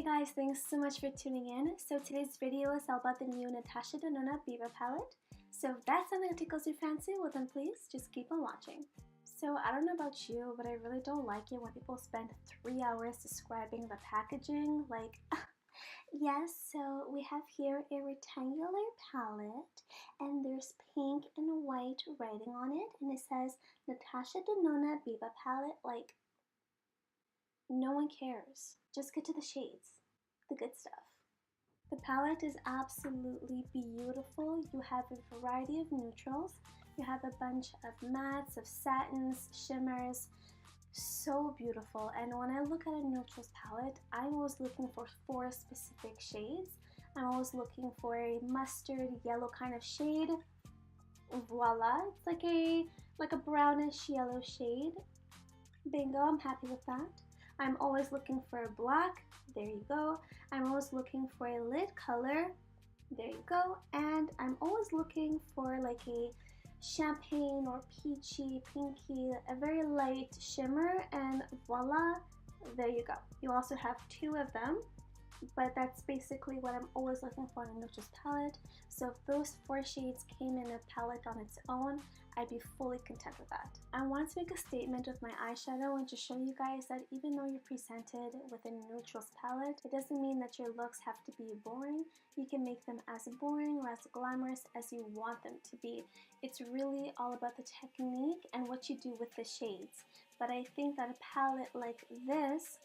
Hey guys, thanks so much for tuning in. So today's video is all about the new Natasha Denona Biba palette. So if that's something that tickles your fancy, well then please just keep on watching. So I don't know about you, but I really don't like it when people spend 3 hours describing the packaging. Like, yes, so we have here a rectangular palette and there's pink and white writing on it and it says Natasha Denona Biba palette. Like, no one cares. Just get to the shades, the good stuff. The palette is absolutely beautiful. You have a variety of neutrals. You have a bunch of mattes, of satins, shimmers. So beautiful. And when I look at a neutrals palette, I'm always looking for 4 specific shades. I'm always looking for a mustard yellow kind of shade. Voila, it's like a brownish yellow shade. Bingo, I'm happy with that. I'm always looking for a black, there you go. I'm always looking for a lid color, there you go. And I'm always looking for like a champagne or peachy, pinky, a very light shimmer, and voila, there you go. You also have 2 of them, but that's basically what I'm always looking for in a neutrals palette. So if those 4 shades came in a palette on its own, I'd be fully content with that. I want to make a statement with my eyeshadow and to show you guys that even though you're presented with a neutrals palette, it doesn't mean that your looks have to be boring. You can make them as boring or as glamorous as you want them to be. It's really all about the technique and what you do with the shades. But I think that a palette like this,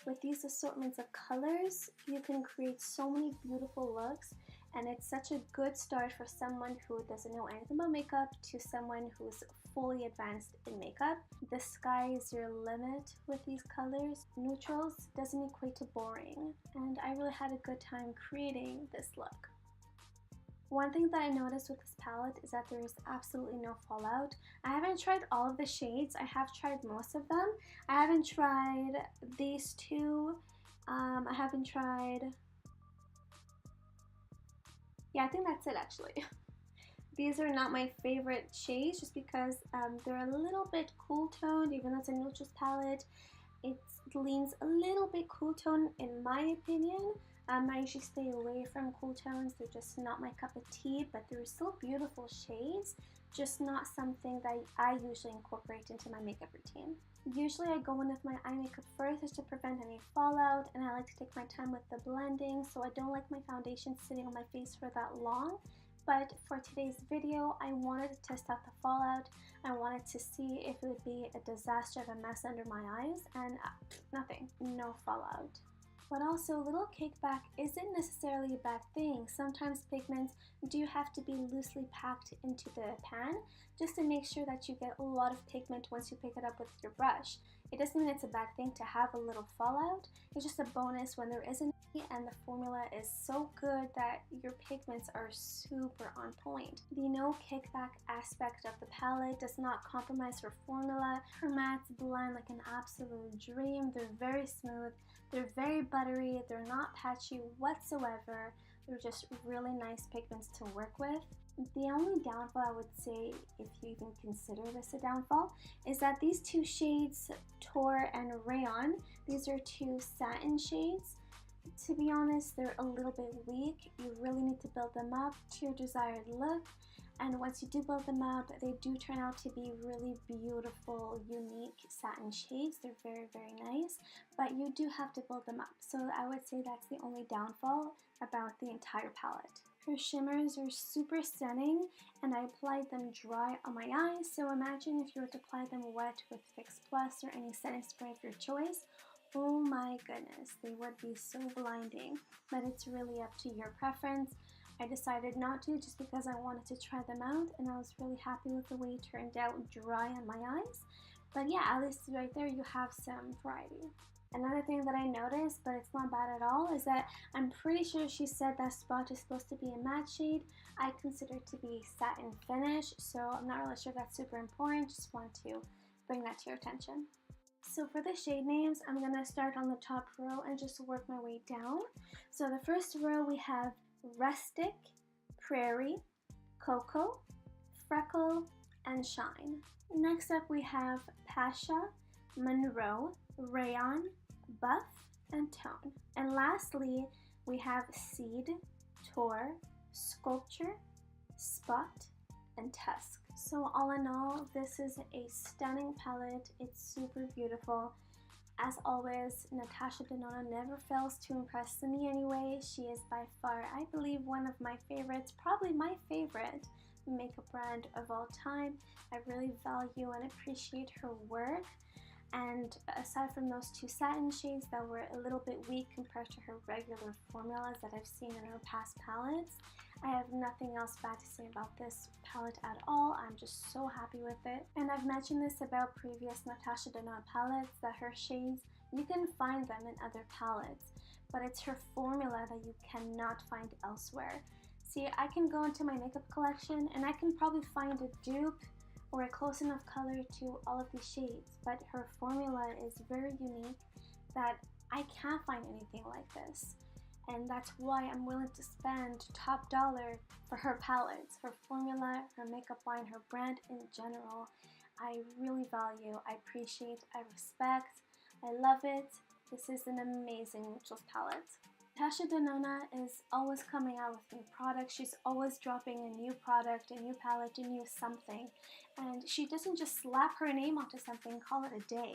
with these assortments of colors, you can create so many beautiful looks, and it's such a good start for someone who doesn't know anything about makeup to someone who's fully advanced in makeup. The sky is your limit with these colors. Neutrals doesn't equate to boring, and I really had a good time creating this look. One thing that I noticed with this palette is that there is absolutely no fallout. I haven't tried all of the shades. I have tried most of them. I haven't tried these 2. I haven't tried... Yeah, I think that's it actually. These are not my favorite shades just because they're a little bit cool toned, even though it's a neutrals palette. It leans a little bit cool tone in my opinion. I usually stay away from cool tones. They're just not my cup of tea, but they're still beautiful shades, just not something that I usually incorporate into my makeup routine. Usually I go in with my eye makeup first just to prevent any fallout, and I like to take my time with the blending, so I don't like my foundation sitting on my face for that long. But for today's video, I wanted to test out the fallout. I wanted to see if it would be a disaster of a mess under my eyes, and nothing, no fallout. But also, little kickback isn't necessarily a bad thing. Sometimes pigments do have to be loosely packed into the pan just to make sure that you get a lot of pigment once you pick it up with your brush. It doesn't mean it's a bad thing to have a little fallout. It's just a bonus when there isn't any, and the formula is so good that your pigments are super on point. The no kickback aspect of the palette does not compromise her formula. Her mattes blend like an absolute dream. They're very smooth. They're very buttery. They're not patchy whatsoever. They're just really nice pigments to work with. The only downfall I would say, if you even consider this a downfall, is that these 2 shades, Taupe and Rayon, these are 2 satin shades. To be honest, they're a little bit weak. You really need to build them up to your desired look. And once you do build them up, they do turn out to be really beautiful, unique satin shades. They're very, very nice, but you do have to build them up. So I would say that's the only downfall about the entire palette. Her shimmers are super stunning, and I applied them dry on my eyes. So imagine if you were to apply them wet with Fix Plus or any setting spray of your choice. Oh my goodness, they would be so blinding, but it's really up to your preference. I decided not to just because I wanted to try them out, and I was really happy with the way it turned out dry on my eyes. But yeah, at least right there you have some variety. Another thing that I noticed, but it's not bad at all, is that I'm pretty sure she said that spot is supposed to be a matte shade. I consider it to be satin finish, so I'm not really sure if that's super important. Just want to bring that to your attention. So for the shade names, I'm going to start on the top row and just work my way down. So the first row we have Rustic, Prairie, Cocoa, Freckle, and Shine. Next up we have Pasha, Monroe, Rayon, Buff, and Tone. And lastly, we have Seed, Tour, Sculpture, Spot, and Tusk. So all in all, this is a stunning palette. It's super beautiful. As always, Natasha Denona never fails to impress me anyway. She is by far, I believe, one of my favorites, probably my favorite makeup brand of all time. I really value and appreciate her work. And aside from those two satin shades that were a little bit weak compared to her regular formulas that I've seen in her past palettes, I have nothing else bad to say about this palette at all. I'm just so happy with it. And I've mentioned this about previous Natasha Denona palettes, that her shades, you can find them in other palettes, but it's her formula that you cannot find elsewhere. See, I can go into my makeup collection and I can probably find a dupe or a close enough color to all of these shades, but her formula is very unique that I can't find anything like this. And that's why I'm willing to spend top dollar for her palettes, her formula, her makeup line, her brand in general. I really value, I appreciate, I respect, I love it. This is an amazing neutrals palette. Natasha Denona is always coming out with new products. She's always dropping a new product, a new palette, a new something. And she doesn't just slap her name onto something and call it a day.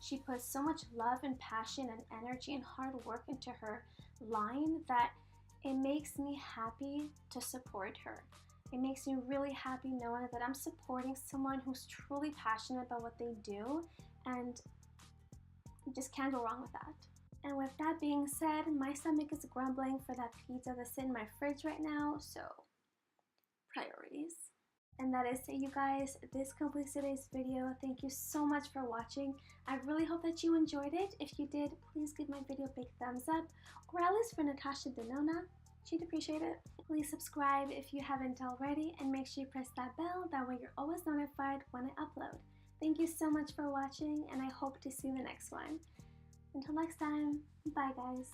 She puts so much love and passion and energy and hard work into her line that it makes me happy to support her. It makes me really happy knowing that I'm supporting someone who's truly passionate about what they do, and you just can't go wrong with that. And with that being said, my stomach is grumbling for that pizza that's in my fridge right now, so priorities. And that is it, you guys. This completes today's video. Thank you so much for watching. I really hope that you enjoyed it. If you did, please give my video a big thumbs up, or at least for Natasha Denona, she'd appreciate it. Please subscribe if you haven't already, and make sure you press that bell. That way you're always notified when I upload. Thank you so much for watching, and I hope to see you in the next one. Until next time, bye guys.